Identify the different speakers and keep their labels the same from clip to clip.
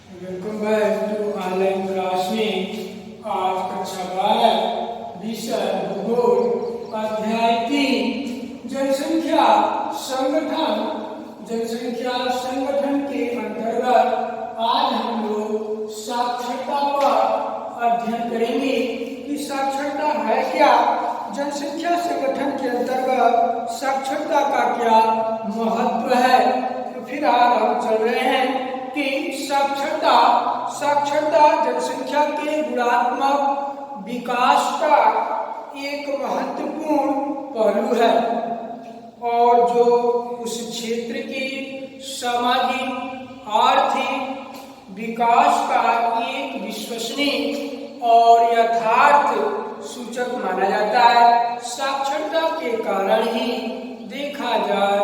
Speaker 1: Welcome back to online class में। आज कक्षा 12 विषय भूगोल अध्याय 3 जनसंख्या संगठन। जनसंख्या संगठन के अंतर्गत आज हम लोग साक्षरता पर अध्ययन करेंगे कि साक्षरता है क्या, जनसंख्या संगठन के अंतर्गत साक्षरता का क्या महत्व है। तो फिर आज हम चल रहे हैं कि साक्षरता जनसंख्या के गुणात्मक विकास का एक महत्वपूर्ण पहलू है और जो उस क्षेत्र के सामाजिक आर्थिक विकास का एक विश्वसनीय और यथार्थ सूचक माना जाता है। साक्षरता के कारण ही देखा जाए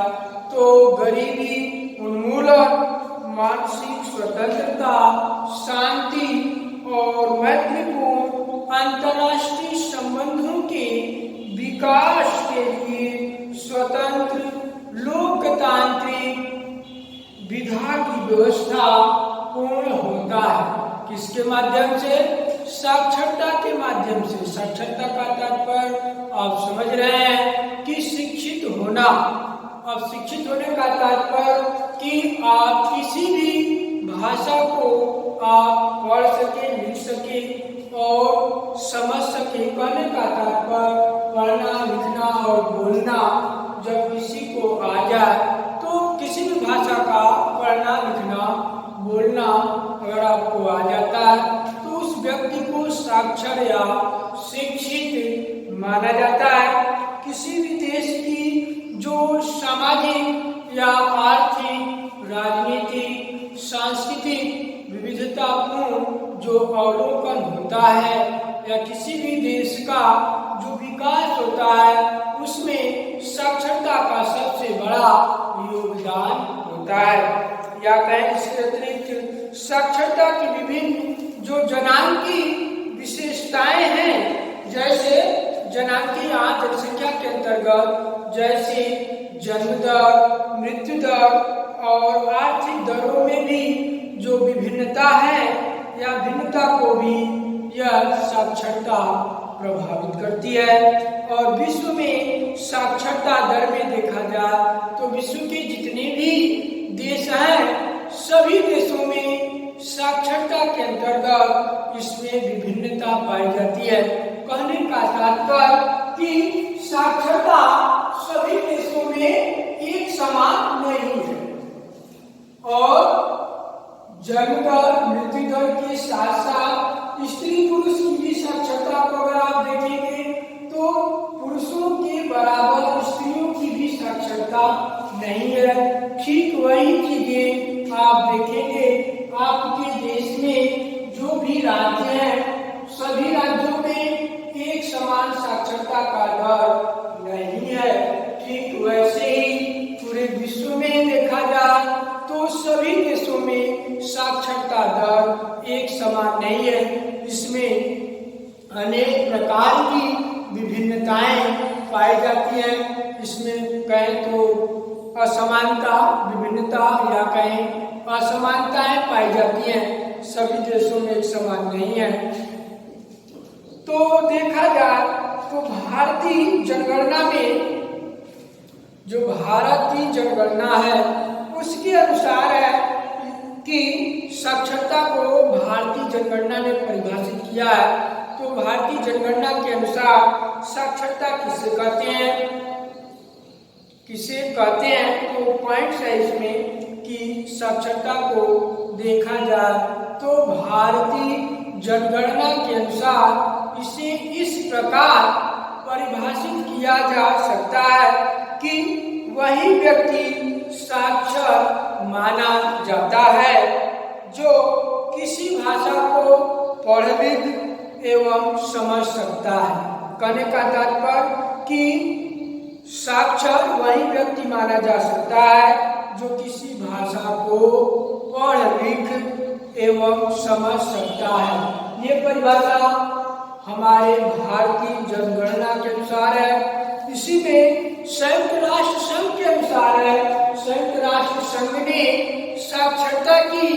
Speaker 1: तो गरीबी उन्मूलन, मानसिक स्वतंत्रता, शांति और मैत्रीपूर्ण अंतर्राष्ट्रीय संबंधों के विकास के लिए स्वतंत्र लोकतांत्रिक विधा की व्यवस्था पूर्ण होता है। किसके माध्यम से? साक्षरता के माध्यम से। साक्षरता का तात्पर्य आप समझ रहे हैं कि शिक्षित होना। अब शिक्षित होने का तात्पर्य कि आप किसी भी भाषा को आप पढ़ सके, लिख सके और समझ सके। कहने का तात्पर्य पढ़ना, लिखना और बोलना जब किसी को आ जाए तो किसी भी भाषा का पढ़ना, लिखना, बोलना अगर आपको आ जाता है तो उस व्यक्ति को साक्षर या शिक्षित माना जाता है। किसी भी देश की जो सामाजिक या आर्थिक, राजनीतिक, सांस्कृतिक विविधतापूर्ण जो अवलोकन होता है या किसी भी देश का जो विकास होता है उसमें साक्षरता का सबसे बड़ा योगदान होता है। या कहें इसके अतिरिक्त साक्षरता की विभिन्न जो जनांकी विशेषताएं हैं, जैसे जनांकी यहाँ जनसंख्या के अंतर्गत जैसे जन्म दर, मृत्यु दर और आर्थिक दरों में भी जो विभिन्नता है या भिन्नता को भी यह साक्षरता प्रभावित करती है। और विश्व में साक्षरता दर में देखा जाए तो विश्व के जितने भी देश हैं सभी देशों में साक्षरता के अंतर्गत इसमें विभिन्नता पाई जाती है। कहने का तात्पर्य कि साक्षरता सभी देशों में एक समान नहीं है और जन्म दर, मृत्यु दर के साथ साथ स्त्री पुरुष की भी साक्षरता को अगर आप देखेंगे तो पुरुषों के बराबर स्त्रियों की भी साक्षरता नहीं है। ठीक वही चीजें आप देखेंगे आपके देश में जो भी राज्य हैं सभी राज्यों में एक समान साक्षरता का दर नहीं है। ठीक वैसे ही पूरे विश्व में देखा जाए तो सभी देशों में साक्षरता दर एक समान नहीं है। इसमें अनेक प्रकार की विभिन्नताएं पाई जाती हैं। इसमें कहें तो असमानता, विभिन्नता या कहें असमानताएं पाई जाती हैं। सभी देशों में एक समान नहीं है। तो देखा जाए तो भारतीय जनगणना में जो भारतीय जनगणना है उसके अनुसार है कि साक्षरता को भारतीय जनगणना ने परिभाषित किया है। तो भारतीय जनगणना के अनुसार साक्षरता किसे कहते हैं तो पॉइंट्स है इसमें कि साक्षरता को देखा जाए तो भारतीय जनगणना के अनुसार इसे इस प्रकार परिभाषित किया जा सकता है कि वही व्यक्ति साक्षर माना जाता है जो किसी भाषा को पढ़ लिख एवं समझ सकता है। कहने का तात्पर्य कि साक्षर वही व्यक्ति माना जा सकता है जो किसी भाषा को पढ़ लिख एवं समझ सकता है। ये परिभाषा हमारे भारतीय जनगणना के अनुसार है। इसी में संयुक्त राष्ट्र संघ के अनुसार है। संयुक्त राष्ट्र संघ ने साक्षरता की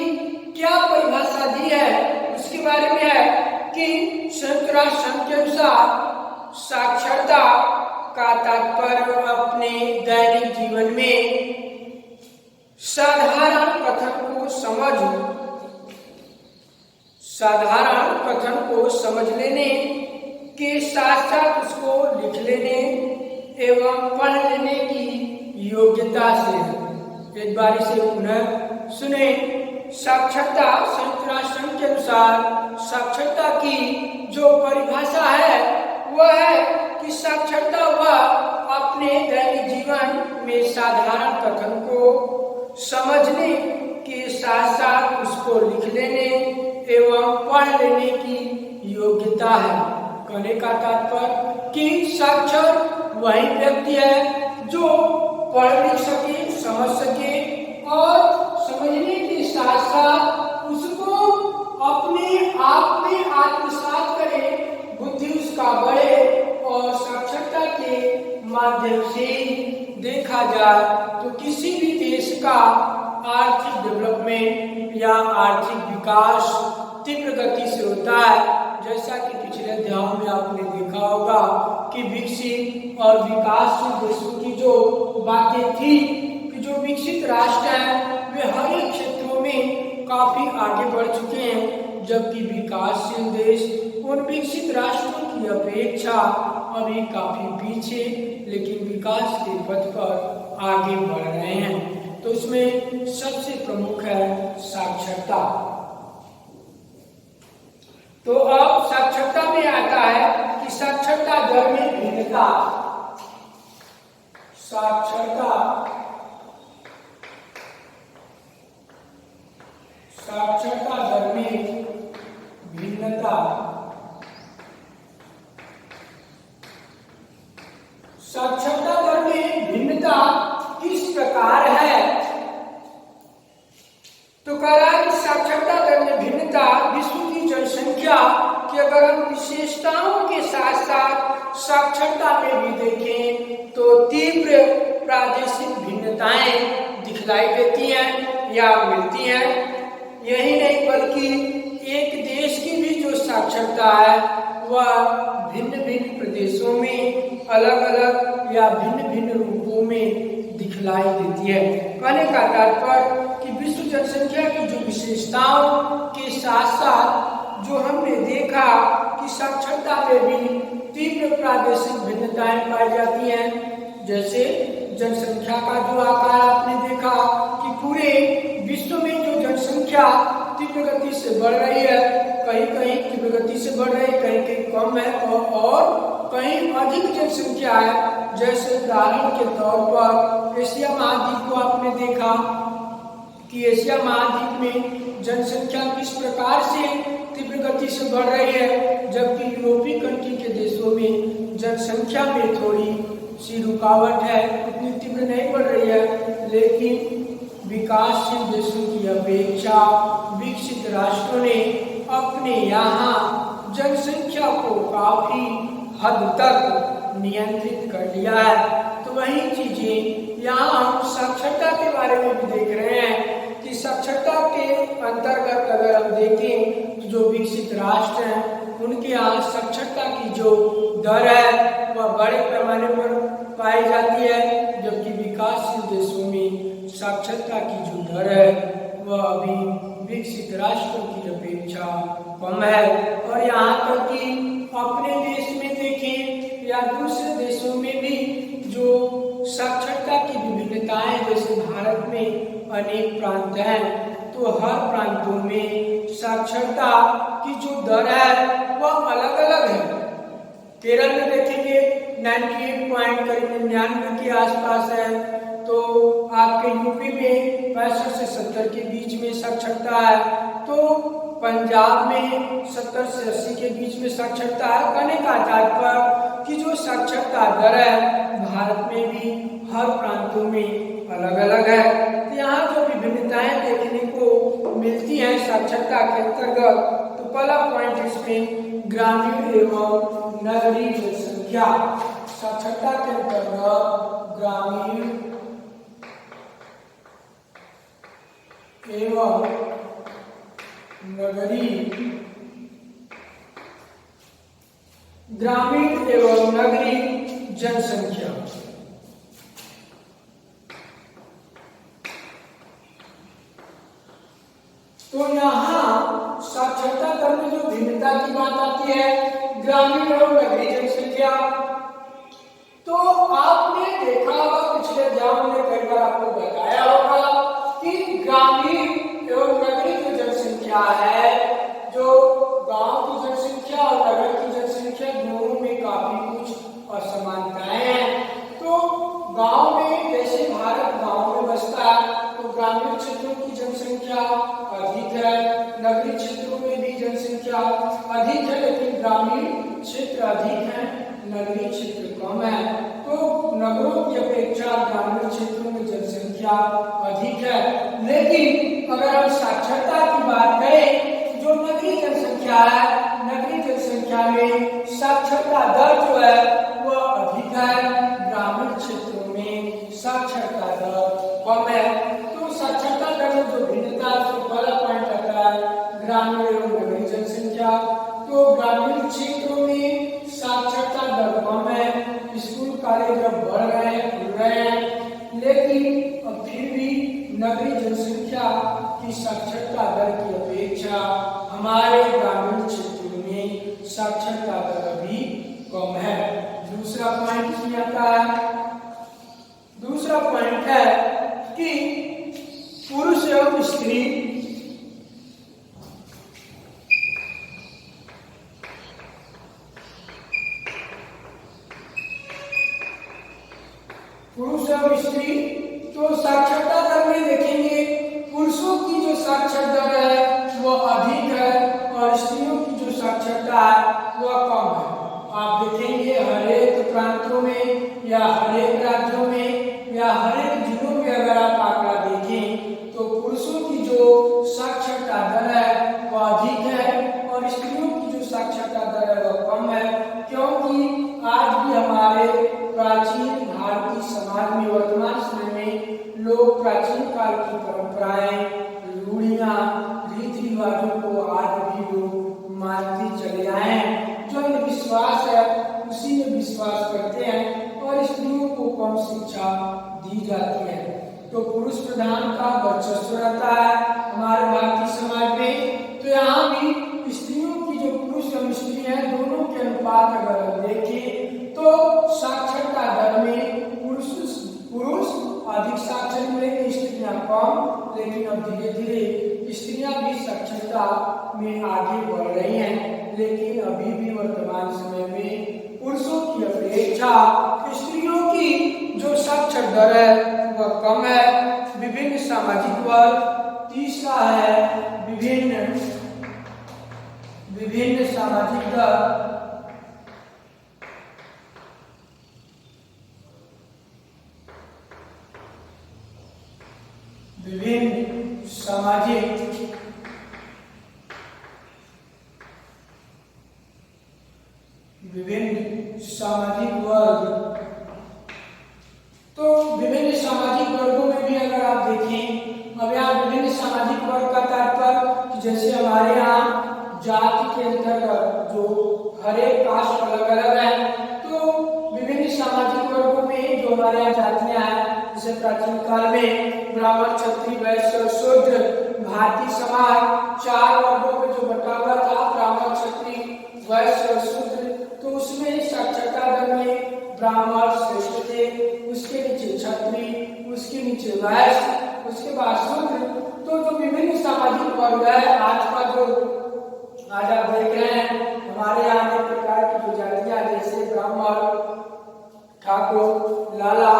Speaker 1: क्या परिभाषा दी है उसके बारे में है कि संयुक्त राष्ट्र संघ के अनुसार साक्षरता का तात्पर्य अपने दैनिक जीवन में साधारण कथन को समझ लेने के साथ साथ उसको लिख लेने एवं पढ़ लेने की योग्यता से है। एक बार इसे पुनः सुने। साक्षरता संयुक्त राष्ट्र संघ के अनुसार साक्षरता की जो परिभाषा है वह है कि साक्षरता वह अपने दैनिक जीवन में साधारण कथन को समझने के साथ साथ उसको लिख लेने एवं पढ़ लेने की योग्यता है। कहने का तात्पर्य कि साक्षर वही व्यक्ति है जो पढ़ लिख सके, समझ सके और समझने के साथ साथ उसको अपने आप में आत्मसात करे, बुद्धि उसका बढ़े और साक्षरता के माध्यम से देखा जाए तो किसी भी देश का आर्थिक डेवलपमेंट या आर्थिक विकास तीव्र गति से होता है। जैसा कि पिछले अध्यायों में आपने देखा होगा कि विकसित और विकासशील देशों की जो बातें थी कि जो विकसित राष्ट्र हैं वे हर एक क्षेत्रों में काफी आगे बढ़ चुके हैं, जबकि विकासशील देश उन विकसित राष्ट्रों की अपेक्षा अभी काफी पीछे लेकिन विकास के पथ पर आगे बढ़ रहे हैं। तो इसमें सबसे प्रमुख है साक्षरता। तो अब साक्षरता में आता है कि साक्षरता दर में भिन्नता। साक्षरता दर में भिन्नता। साक्षरता दर में भिन्नता किस प्रकार है? तो कह रहा है कि साक्षरता दर में भिन्नता विश्व की जनसंख्या की अगर हम विशेषताओं के साथ साथ साक्षरता में भी देखें तो तीव्र प्रादेशिक भिन्नताएं दिखलाई देती हैं या मिलती हैं। यही नहीं बल्कि एक देश की भी जो साक्षरता है वह भिन्न भिन्न प्रदेशों में अलग अलग या भिन्न भिन्न रूपों में दिखलाई देती है। कहने का तात्पर्य कि विश्व जनसंख्या की जो विशेषताओं के साथ साथ जो हमने देखा कि साक्षरता में भी तीव्र प्रादेशिक भिन्नताएं पाई जाती हैं। जैसे जनसंख्या का जो आकार आपने देखा कि पूरे विश्व में जो जनसंख्या तीव्र गति से बढ़ रही है, कहीं कहीं तीव्र गति से बढ़ रही है, कहीं कहीं कम है और कहीं अधिक जनसंख्या है। जैसे उदाहरण के तौर पर एशिया महाद्वीप को आपने देखा कि एशिया महाद्वीप में जनसंख्या किस प्रकार से तीव्र गति से बढ़ रही है, जबकि यूरोपीय कंट्री के देशों में जनसंख्या में थोड़ी सी रुकावट है, उतनी तीव्र नहीं बढ़ रही है। लेकिन विकासशील देशों की अपेक्षा विकसित राष्ट्रों ने अपने यहाँ जनसंख्या को काफी हद तक नियंत्रित कर लिया है। तो वही चीजें यहाँ हम साक्षरता के बारे में भी देख रहे हैं कि साक्षरता के अंतर्गत अगर हम देखें तो जो विकसित राष्ट्र हैं उनके यहाँ साक्षरता की जो दर है वह बड़े पैमाने पर पाई जाती है, जबकि विकासशील देशों में साक्षरता की जो दर है वह अभी विकसित राष्ट्रों की अपेक्षा कम है। और यहाँ तक कि अपने देश में देखें या दूसरे देशों में भी जो साक्षरता की विभिन्नताएं, जैसे भारत में अनेक प्रांत हैं तो हर प्रांतों में साक्षरता की जो दर है वह अलग अलग है। केरल में देखेंगे 98.99 के आसपास है, तो आपके यूपी में 65 से 70 के बीच में साक्षरता है, तो पंजाब में 70 से 80 के बीच में साक्षरता है। कहने का तात्पर्य कि जो साक्षरता दर है भारत में भी हर प्रांतों में अलग अलग है। तो यहाँ जो विभिन्नताएं देखने को मिलती हैं साक्षरता के अंतर्गत, तो पहला पॉइंट इसमें ग्रामीण एवं नगरीय जनसंख्या। साक्षरता के अंतर्गत ग्रामीण एवं नगरीय, ग्रामीण एवं नगरीय जनसंख्या। तो यहाँ साक्षरता दर में जो भिन्नता की बात आती है, ग्रामीण और नगरीय जनसंख्या, तो आपने देखा होगा पिछले अध्यायों में कई बार आपको बताया होगा कि ग्रामीण एवं नगरीय जो जनसंख्या है, जो गांव की जनसंख्या और नगर की जनसंख्या दोनों में काफी कुछ असमानताएं हैं। तो गांव में, जैसे भारत गांव में बसता है, तो ग्रामीण क्षेत्रों की जनसंख्या अधिक है, नगरीय क्षेत्रों में भी जनसंख्या अधिक है, लेकिन ग्रामीण क्षेत्र अधिक है, नगरीय क्षेत्र कम है। तो नगरों की अपेक्षा ग्रामीण क्षेत्रों में जनसंख्या अधिक है। लेकिन अगर हम साक्षरता की बात करें, जो नगरीय जनसंख्या है, नगरीय जनसंख्या में साक्षरता दर जो है वह अधिक है, ग्रामीण क्षेत्रों में साक्षरता दर कम है। तो साक्षरता दर में जो भिन्नता है, तो पहला पॉइंट आता है ग्रामीण एवं नगरीय जनसंख्या। तो ग्रामीण क्षेत्रों में साक्षरता दर कम है, स्कूल कॉलेज अब बढ़ रहे हैं, खुल रहे हैं, लेकिन अब फिर भी नगरीय जनसंख्या की साक्षरता दर की अपेक्षा हमारे ग्रामीण क्षेत्रों में साक्षरता दर अभी कम है। दूसरा पॉइंट क्या आता है? दूसरा पॉइंट है कि पुरुष एवं स्त्री तो साक्षरता दर में देखेंगे, पुरुषों की जो साक्षरता दर है वो अधिक है और स्त्रियों की जो साक्षरता है वह कम है। आप देखेंगे हर एक प्रांतों में या हर एक राज्यों में या हर एक जिलों में अगर आप आंकड़ा देखें, तो पुरुषों की जो साक्षरता दर है वह अधिक है और स्त्रियों की जो साक्षरता दर है वह कम है। क्योंकि आज भी हमारे प्राचीन भारतीय समाज में, वर्तमान समय में लोग प्राचीन काल की परंपराएं, रूढ़ियां, रीति रिवाजों को आज भी लोग मानते चले आए हैं। जो अंधविश्वास है उसी में विश्वास करते हैं और स्त्रियों को कम शिक्षा दी जाती है। तो पुरुष प्रधान का वर्चस्व रहता है हमारे भारतीय समाज में। तो यहाँ भी स्त्रियों की जो पुरुष और स्त्री है, दोनों के अनुपात अगर देखें तो साक्षरता दर में पुरुष अधिक साक्षर मिलेंगे, स्त्रियां कम, लेकिन अब धीरे धीरे स्त्रियां भी साक्षरता में आगे बढ़ रही हैं। लेकिन अभी भी वर्तमान समय में पुरुषों की अपेक्षा स्त्रियों की जो साक्षर दर है वह कम है। विभिन्न सामाजिक वर्ग। तीसरा है विभिन्न सामाजिक दर। विभिन्न सामाजिक वर्ग। तो विभिन्न सामाजिक वर्गों में भी अगर आप देखें, अब यहाँ विभिन्न सामाजिक वर्ग का तात्पर्य जैसे हमारे यहाँ जाति के अंतर्गत जो हर एक कास्ट अलग अलग है, तो विभिन्न सामाजिक वर्गों में जो हमारे यहाँ जातियां हैं, जैसे प्राचीन काल में ब्राह्मण, क्षत्रिय, वैश्य और शूद्र, भारतीय समाज 4 वर्गों में जो बटा हुआ था, ब्राह्मण, क्षत्रिय, वैश्य और शूद्र, तो उसमें साक्षरता दर में ब्राह्मण श्रेष्ठ थे, उसके नीचे क्षत्रिय, उसके नीचे वैश्य, उसके बाद शूद्र। तो जो विभिन्न सामाजिक वर्ग है, आज आप देख रहे हैं हमारे यहाँ अनेक प्रकार की जो जातियां, जैसे ब्राह्मण, ठाकुर, लाला,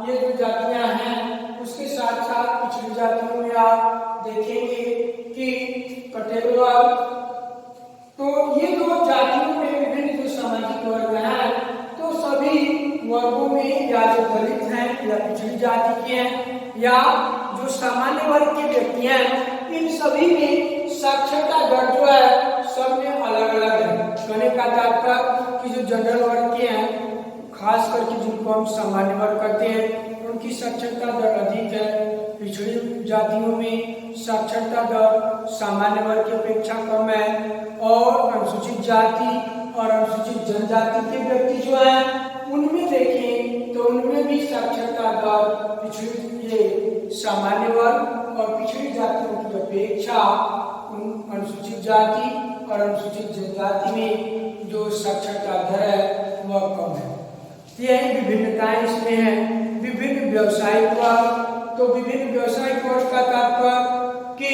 Speaker 1: ये जो जातियां हैं, उसके साथ साथ पिछड़ी जातियों में आप देखेंगे कि पटेल वर्ग। तो ये दो जातियों में विभिन्न जो सामाजिक वर्ग हैं, तो सभी वर्गों में या जो दलित हैं या पिछड़ी जाति के हैं या जो सामान्य वर्ग के व्यक्ति हैं, इन सभी में साक्षरता दर जो है सब में अलग अलग है। कहने का तात्पर्य कि जो जनरल वर्ग के हैं, खास करके जिनको हम सामान्य वर्ग कहते हैं, उनकी साक्षरता दर अधिक है पिछड़ी जातियों में साक्षरता दर सामान्य वर्ग की अपेक्षा कम है और अनुसूचित जाति और अनुसूचित जनजाति के व्यक्ति जो है उनमें देखें तो उनमें भी साक्षरता दर पिछड़ी सामान्य वर्ग और पिछड़ी जातियों की अपेक्षा अनुसूचित जाति और अनुसूचित जनजाति में जो साक्षरता दर है वह कम है। यही विभिन्नताएं इसमें हैं। विभिन्न व्यवसायिक वर्ग, तो विभिन्न व्यवसायिक वर्ग का तात्पर्य कि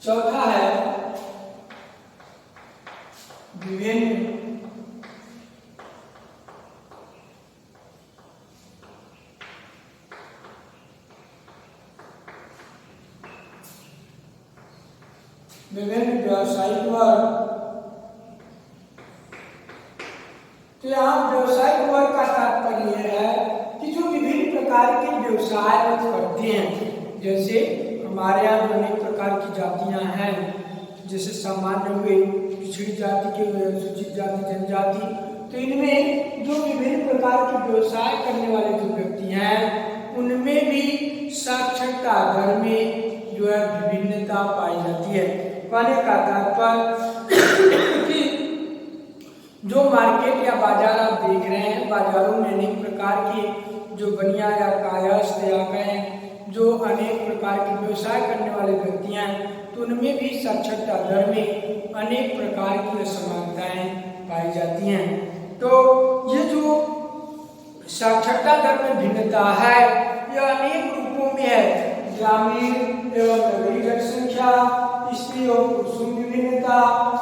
Speaker 1: चौथा है विभिन्न व्यवसायिक वर्ग। तो यहाँ व्यवसायिक वर्ग का तात्पर्य है कि जो विभिन्न प्रकार के व्यवसाय करते हैं, जैसे हमारे यहाँ जो अनेक प्रकार की जातियां हैं, जैसे सामान्य हुए, पिछड़ी जाति के हुए, अनुसूचित जाति, जनजाति, तो इनमें जो विभिन्न प्रकार के व्यवसाय करने वाले जो व्यक्ति हैं उनमें भी साक्षरता दर में जो है विभिन्नता पाई जाती है। कहने का तात्पर्य कि जो मार्केट या बाजार आप देख रहे हैं, बाजारों में अनेक प्रकार के जो बनिया या कायस्थ या कहें जो अनेक प्रकार के व्यवसाय करने वाले व्यक्ति हैं, तो उनमें भी साक्षरता दर में अनेक प्रकार की असमानताएं पाई जाती हैं। तो ये जो साक्षरता दर में भिन्नता है यह अनेक रूपों में है। ग्रामीण एवं नगरीय जनसंख्या, स्त्री और पुरुषों की विभिन्नता,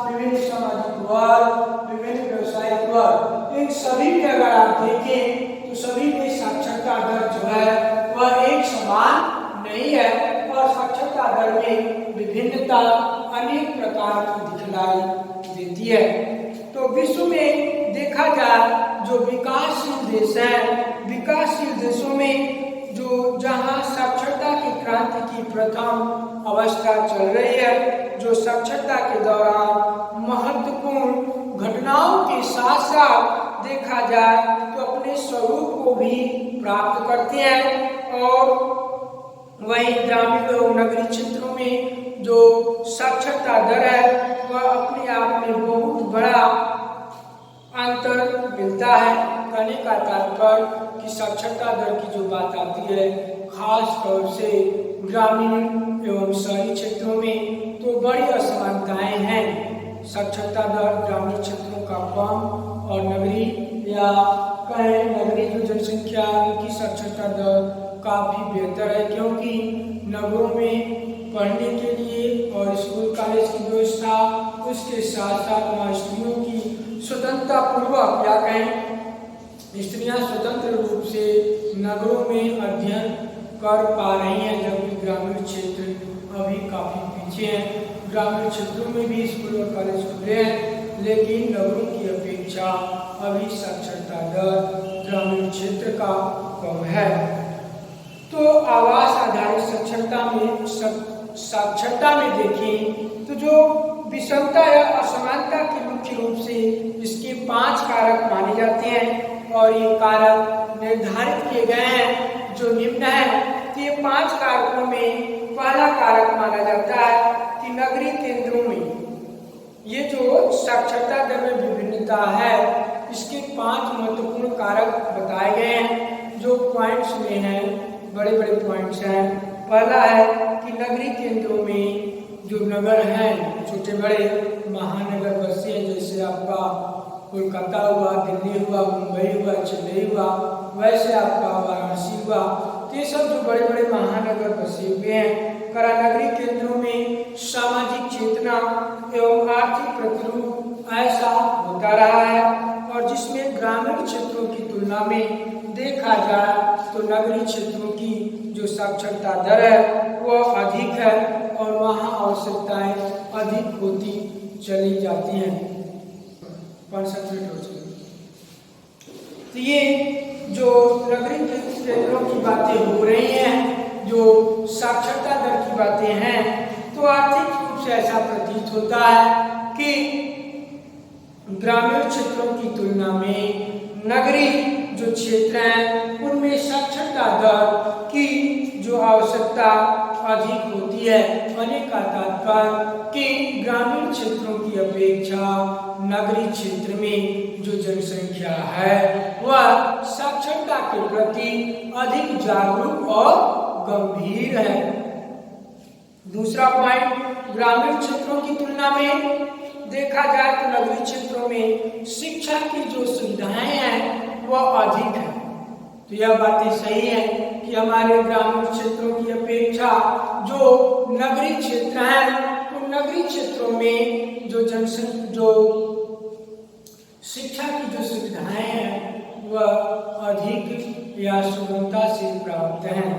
Speaker 1: विभिन्न सामाजिक वर्ग, विभिन्न व्यवसायिक वर्ग, इन सभी में अगर आप देखें तो सभी में साक्षरता दर जो है वह एक समान नहीं है और साक्षरता दर में विभिन्नता अनेक प्रकार की दिखलाई देती है। तो विश्व में देखा जाए जो विकासशील देश हैं, विकासशील देशों में जो जहां साक्षरता की क्रांति की प्रथम अवस्था चल रही है, जो साक्षरता के दौरान महत्वपूर्ण घटनाओं के साथ साथ देखा जाए तो अपने स्वरूप को भी प्राप्त करते हैं, और वहीं ग्रामीण और नगरीय क्षेत्रों में जो साक्षरता दर है वह अपने आप में बहुत बड़ा अंतर मिलता है। कहने का तात्पर्य कि साक्षरता दर की जो बात आती है खास तौर से ग्रामीण एवं शहरी क्षेत्रों में तो बड़ी असमानताएं हैं। साक्षरता दर ग्रामीण क्षेत्रों का कम और नगरीय या कहें नगरीय जो जनसंख्या उनकी साक्षरता दर काफी बेहतर है, क्योंकि नगरों में पढ़ने के लिए और स्कूल कॉलेज की व्यवस्था, उसके साथ साथ वहाँ स्त्रियों की स्वतंत्रता पूर्वक या कहें स्त्रियां स्वतंत्र रूप से नगरों में अध्ययन कर पा रही हैं, जबकि ग्रामीण क्षेत्र अभी काफी पीछे हैं। ग्रामीण क्षेत्रों में भी स्कूल और कॉलेज खुले हैं, लेकिन नगरों की अपेक्षा अभी साक्षरता दर ग्रामीण क्षेत्र का कम है। तो आवास आधारित साक्षरता में देखें तो जो विषमता या असमानता के मुख्य रूप से इसके 5 कारक माने जाते हैं, और ये कारक निर्धारित किए गए हैं जो निम्न है। कि ये 5 कारकों में पहला कारक माना जाता है कि नगरीय केंद्रों में ये जो साक्षरता दर में विभिन्नता है इसके 5 महत्वपूर्ण कारक बताए गए हैं, जो पॉइंट्स में हैं, बड़े बड़े पॉइंट्स हैं। पहला है कि नगरीय केंद्रों में जो नगर हैं, छोटे बड़े महानगर बसे हैं, जैसे आपका कोलकाता हुआ, दिल्ली हुआ, मुंबई हुआ, चेन्नई हुआ, वैसे आपका वाराणसी हुआ, तो ये सब जो बड़े बड़े महानगर बसे हुए हैं, करा नगरीय केंद्रों में सामाजिक चेतना एवं आर्थिक प्रतिरूप ऐसा होता रहा है, और जिसमें ग्रामीण क्षेत्रों की तुलना में देखा जाए तो नगरीय क्षेत्रों की जो साक्षरता दर है वह अधिक है और वहाँ आवश्यकताएं अधिक होती चली जाती हैं। 5 मिनट हो चुके। तो ये जो नगरीय केंद्रों की बातें हो रही हैं, जो साक्षरता दर की बातें हैं, तो आर्थिक रूप से ऐसा प्रतीत होता है कि ग्रामीण क्षेत्रों की तुलना में नगरीय जो क्षेत्र हैं उनमें साक्षरता दर की जो आवश्यकता अधिक होती है। कहने का तात्पर्य कि ग्रामीण क्षेत्रों की अपेक्षा नगरीय क्षेत्र में जो जनसंख्या है वह साक्षरता के प्रति अधिक जागरूक और गंभीर है। दूसरा पॉइंट, ग्रामीण क्षेत्रों की तुलना में देखा जाए तो नगरीय क्षेत्रों में शिक्षा की जो सुविधाएं हैं वह अधिक है। तो यह बातें सही है कि हमारे ग्रामीण क्षेत्रों की अपेक्षा जो नगरीय क्षेत्र हैं उन नगरीय क्षेत्रों में जो शिक्षा की जो सुविधाएं हैं वह अधिक या सुगमता से प्राप्त हैं।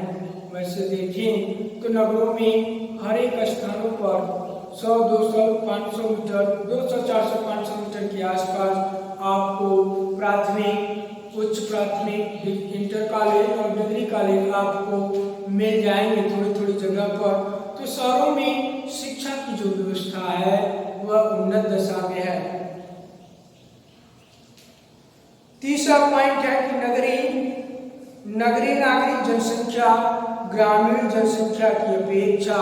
Speaker 1: वैसे देखें तो नगरों में हर एक स्थानों पर 100, 200, 500 मीटर, 200, 400, 500 मीटर के आसपास आपको प्राथमिक, उच्च प्राथमिक, इंटर कॉलेज और डिग्री कॉलेज आपको मिल जाएंगे थोड़ी थोड़ी जगह पर। तो शहरों में शिक्षा की जो व्यवस्था है वह उन्नत दशा में है। तीसरा पॉइंट है कि नगरीय नागरिक जनसंख्या ग्रामीण जनसंख्या की अपेक्षा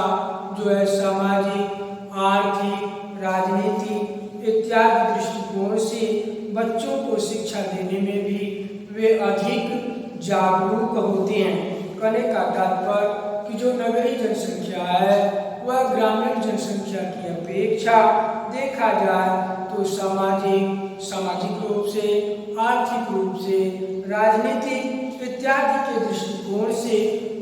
Speaker 1: जो है सामाजिक, आर्थिक, राजनीतिक इत्यादि दृष्टिकोण से बच्चों को शिक्षा देने में भी वे अधिक जागरूक होते हैं। कहने का तात्पर्य कि जो नगरीय जनसंख्या है वह ग्रामीण जनसंख्या की अपेक्षा देखा जाए तो सामाजिक रूप से, आर्थिक रूप से, राजनीतिक इत्यादि के दृष्टिकोण से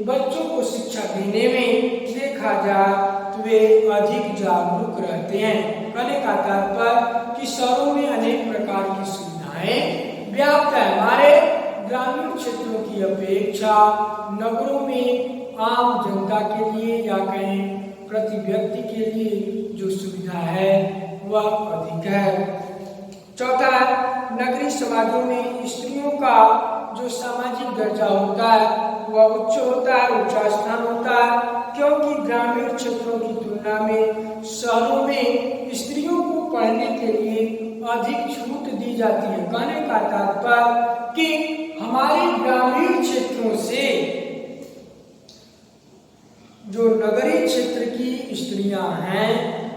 Speaker 1: बच्चों को शिक्षा देने में देखा जाए तो वे अधिक जागरूक रहते हैं। कहने का तात्पर्य कि शहरों में अनेक प्रकार की सुविधाएं व्याप्त है। हमारे ग्रामीण क्षेत्रों की अपेक्षा नगरों में आम जनता के लिए या कहें प्रति व्यक्ति के लिए जो सुविधा है वह अधिक है। चौथा, नगरीय समाजों में स्त्रियों का जो सामाजिक दर्जा होता है वह उच्च होता है, ऊंचा स्थान होता है, क्योंकि ग्रामीण क्षेत्रों की तुलना में शहरों में स्त्रियों को पढ़ने के लिए अधिक छूट दी जाती है। कहने का तात्पर्य कि हमारे ग्रामीण क्षेत्रों से जो नगरीय क्षेत्र की स्त्रियां हैं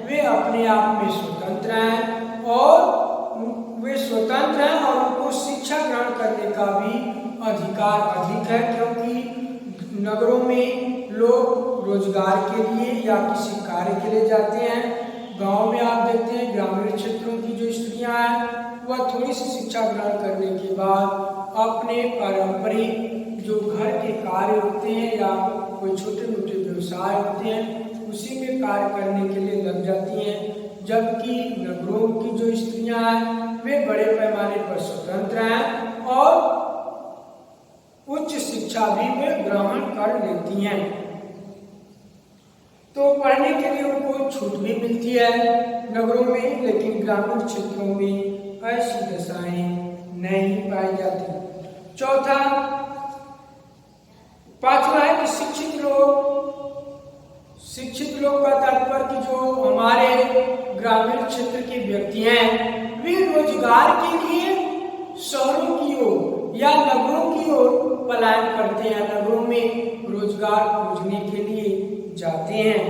Speaker 1: वे अपने आप में स्वतंत्र हैं और उनको शिक्षा ग्रहण करने का भी अधिकार अधिक है, क्योंकि नगरों में लोग रोजगार के लिए या किसी कार्य के लिए जाते हैं। गांव में आप देखते हैं ग्रामीण क्षेत्रों की जो स्त्रियां हैं वह थोड़ी सी शिक्षा ग्रहण करने के बाद अपने पारंपरिक जो घर के कार्य होते हैं या कोई छोटे मोटे व्यवसाय होते हैं उसी में कार्य करने के लिए लग जाती हैं, जबकि नगरों की जो स्त्रियां हैं वे बड़े पैमाने पर स्वतंत्र हैं और उच्च शिक्षा भी वे ग्रहण कर लेती हैं। तो पढ़ने के लिए उनको छूट भी मिलती है नगरों में, लेकिन ग्रामीण क्षेत्रों में ऐसी दशाएं नहीं पाई जाती। चौथा, पांचवा है कि शिक्षित लोग का तात्पर्य कि जो हमारे ग्रामीण क्षेत्र के व्यक्ति हैं वे रोजगार के लिए शहरों की ओर या नगरों की ओर पलायन करते हैं, नगरों में रोजगार खोजने के लिए जाते हैं।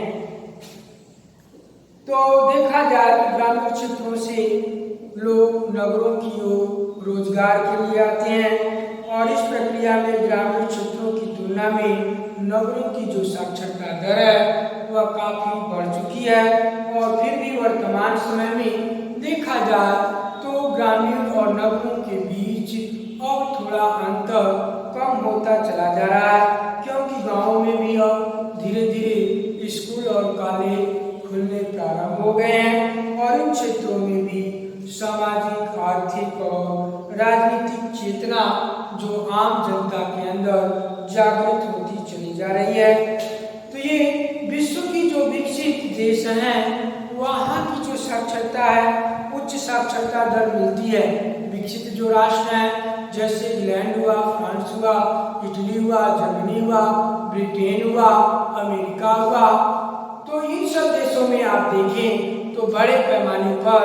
Speaker 1: तो देखा जाए तो ग्रामीण क्षेत्रों से लोग नगरों की ओर रोजगार के लिए आते हैं और इस प्रक्रिया में ग्रामीण क्षेत्रों की तुलना में नगरों की जो साक्षरता दर है वह काफी बढ़ चुकी है और फिर भी वर्तमान समय में देखा जाए तो ग्रामीण और नगरों के बीच अब थोड़ा अंतर कम होता चला जा रहा है, क्योंकि गांवों में भी अब धीरे धीरे स्कूल और कॉलेज खुलने प्रारंभ हो गए हैं और इन क्षेत्रों में भी सामाजिक, आर्थिक और राजनीतिक चेतना जो आम जनता के अंदर जागृत होती चली जा रही है। तो ये विश्व की जो विकसित देश हैं वहाँ की जो साक्षरता है उच्च साक्षरता दर मिलती है। विकसित जो राष्ट्र हैं जैसे इंग्लैंड हुआ, फ्रांस हुआ, इटली हुआ, जर्मनी हुआ, ब्रिटेन हुआ, अमेरिका हुआ, तो इन सब देशों में आप देखें तो बड़े पैमाने पर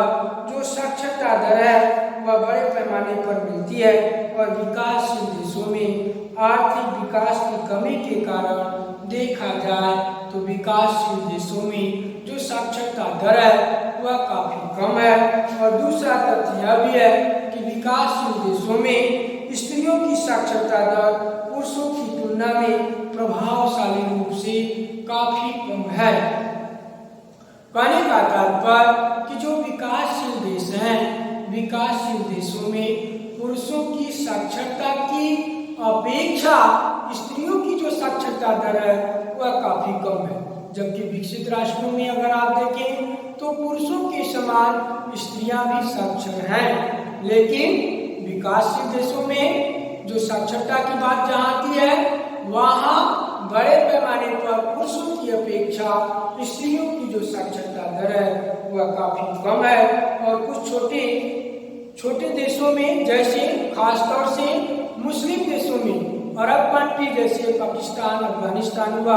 Speaker 1: जो साक्षरता दर है वह बड़े पैमाने पर मिलती है और विकासशील देशों में आर्थिक विकास की कमी के कारण देखा जाए तो विकासशील देशों में जो साक्षरता दर है वह काफी कम है। और दूसरा तथ्य यह भी है कि विकासशील देशों में स्त्रियों की साक्षरता दर पुरुषों की तुलना में प्रभावशाली रूप से काफी कम है। कहने का तात्पर्य कि जो विकासशील देश हैं, विकासशील देशों में पुरुषों की साक्षरता की अपेक्षा स्त्रियों की जो साक्षरता दर है वह काफी कम है। जबकि विकसित राष्ट्रों में अगर आप देखें तो पुरुषों के समान स्त्रियां भी साक्षर हैं, लेकिन विकासशील देशों में जो साक्षरता की बात जहां आती है वहां बड़े पैमाने पर पुरुषों की अपेक्षा स्त्रियों की जो साक्षरता दर है वह काफी कम है। और कुछ छोटे देशों में, जैसे खासतौर से मुस्लिम देशों में, अरब कंट्री जैसे पाकिस्तान, अफगानिस्तान हुआ,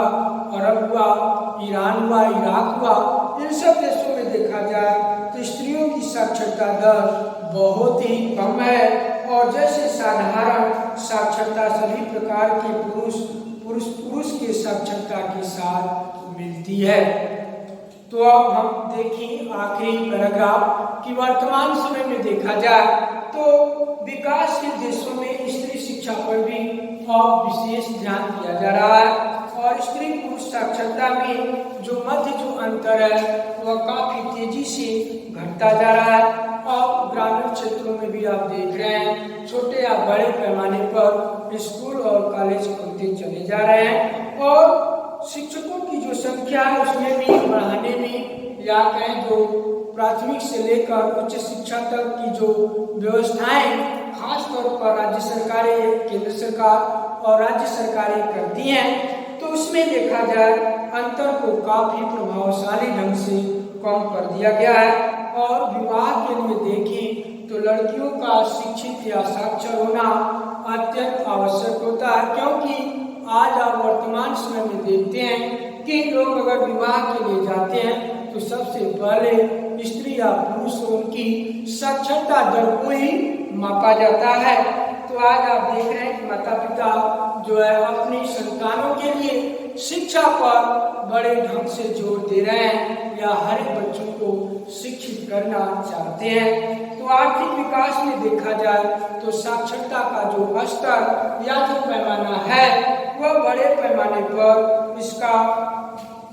Speaker 1: अरब हुआ, ईरान हुआ, इराक हुआ, इन सब देशों में देखा जाए तो स्त्रियों की साक्षरता दर बहुत ही कम है। और जैसे साधारण साक्षरता सभी प्रकार के पुरुष के साक्षरता के साथ मिलती है। तो अब हम देखें आखिरी पैराग्राफ कि वर्तमान समय में देखा जाए तो विकासशील देशों में स्त्री शिक्षा पर भी अब विशेष ध्यान दिया जा रहा है और स्त्री पुरुष साक्षरता में जो अंतर है वह काफी तेजी से घटता जा रहा है। अब ग्रामीण क्षेत्रों में भी आप देख रहे हैं छोटे या बड़े पैमाने पर स्कूल और कॉलेज खुलते चले जा रहे हैं और शिक्षकों की जो संख्या है उसमें भी बढ़ाने में, या कहें तो प्राथमिक से लेकर उच्च शिक्षा तक की जो व्यवस्थाएं खास तौर पर राज्य सरकारें, केंद्र सरकार और राज्य सरकारें करती हैं, तो उसमें देखा जाए अंतर को काफी प्रभावशाली ढंग से कम कर दिया गया है। और विवाह के लिए देखें तो लड़कियों का शिक्षित या साक्षर होना अत्यंत आवश्यक होता है, क्योंकि आज आप वर्तमान समय में देखते हैं कि लोग अगर विवाह के लिए जाते हैं तो सबसे पहले स्त्री या पुरुष उनकी साक्षरता दर को ही मापा जाता है। तो आज आप देख रहे हैं कि माता पिता जो है अपनी संतानों के लिए शिक्षा पर बड़े ढंग से जोर दे रहे हैं या हर एक बच्चों को शिक्षित करना चाहते हैं। तो आर्थिक विकास में देखा जाए तो साक्षरता का जो स्तर या जो पैमाना है वह बड़े पैमाने पर इसका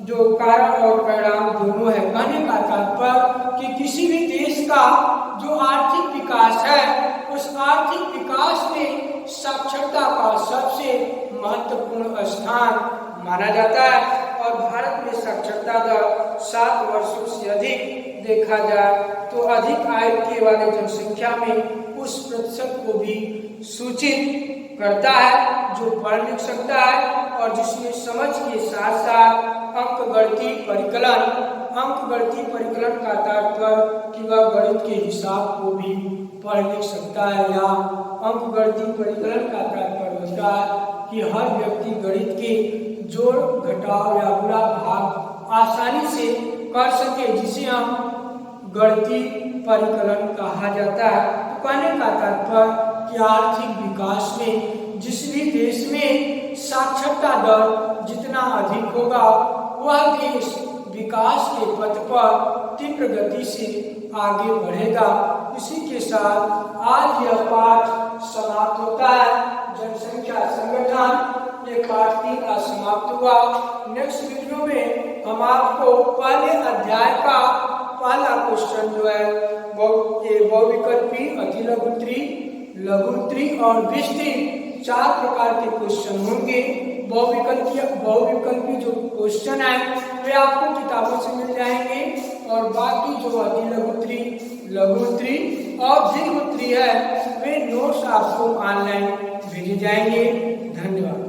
Speaker 1: जो कारण और परिणाम दोनों है। कहने का तात्पर्य कि किसी भी देश का जो आर्थिक विकास है उस आर्थिक विकास में साक्षरता का सबसे महत्वपूर्ण स्थान माना जाता है। और भारत में साक्षरता दर 7 वर्षों से अधिक देखा जाए तो अधिक आयु के वाले जनसंख्या में उस प्रतिशत को भी सूचित करता है जो पढ़ लिख सकता है और जिसमें समझ के साथ साथ अंकगणितीय परिकलन का तात्पर्य कि वह गणित के हिसाब को भी पढ़ लिख सकता है, या अंकगणितीय परिकलन का तात्पर्य होता है कि हर व्यक्ति गणित के जोड़ घटाव या गुणा भाग आसानी से कर सके, जिसे हम गणितीय परिकलन कहा जाता है। तो कहने का तात्पर्य कि आर्थिक विकास में जिस भी देश में साक्षरता दर जितना अधिक होगा वह देश विकास के पथ पर तीव्र गति से आगे बढ़ेगा। इसी के साथ आज यह पाठ समाप्त होता है। जनसंख्या संगठन ये पाठ 3 समाप्त हुआ। नेक्स्ट वीडियो में हम आपको पहले अध्याय का पहला क्वेश्चन जो है वो ये बहुविकल्पी, अतिलघुत्तरी, लघुत्तरी और विस्तृत 4 प्रकार के क्वेश्चन होंगे। बहुविकल्पी जो क्वेश्चन है वे आपको किताबों से मिल जाएंगे और बाकी जो अतिलघुत्तरी, लघुत्तरी और दीर्घोत्तरी है वे नोट्स आपको ऑनलाइन भेजे जाएंगे। धन्यवाद।